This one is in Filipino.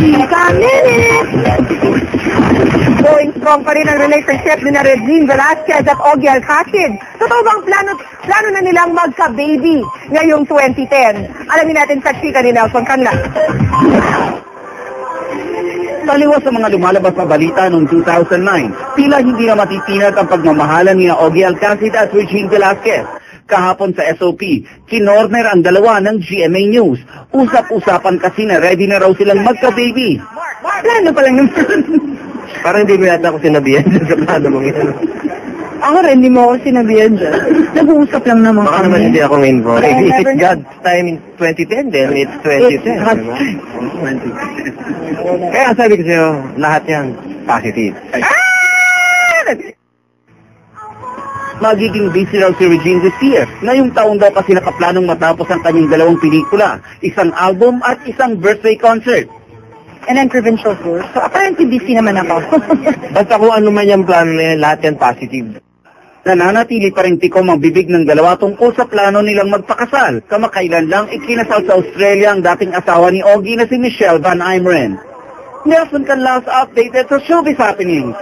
Chika Minute! Going strong pa rin ang relationship ni na Regine Velasquez at Ogie Alcacid. Totoo bang plano na nilang magka-baby ngayong 2010? Alamin natin sa chika ni Nelson Canla. Taliwas sa mga lumalabas na balita noong 2009, tila hindi na matitinag ang pagmamahalan ni Ogie Alcacid at Regine Velasquez. Kahapon sa SOP, kinorner ang dalawa ng GMA News. Usap-usapan kasi na ready na raw silang magka-baby. Plano pa lang naman. Parang hindi mo yata ako sinabihan dyan sa plano mong yan. Ako rin, hindi mo ako sinabihan dyan. Nag-uusap lang naman Baka kami. naman hindi ako involved. Well, If it's never- God's time in 2010, then it's 2010. God's diba? Kaya sabi ko sa'yo, lahat yan positive. Magiging busy raw si Regine this year. Ngayong taon daw kasi nakaplanong matapos ang kanyang dalawang pelikula, isang album at isang birthday concert. And then provincial tour. So apparently busy naman ako. Basta kung ano man yung plano na yan, lahat yan positive. Nananatili pa rin tikom ang bibig ng dalawa tungkol sa plano nilang magpakasal. Kamakailan lang ikinasal sa Australia ang dating asawa ni Ogie na si Michelle Van Imeren. Nelson Canlas updated sa Showbiz Happenings.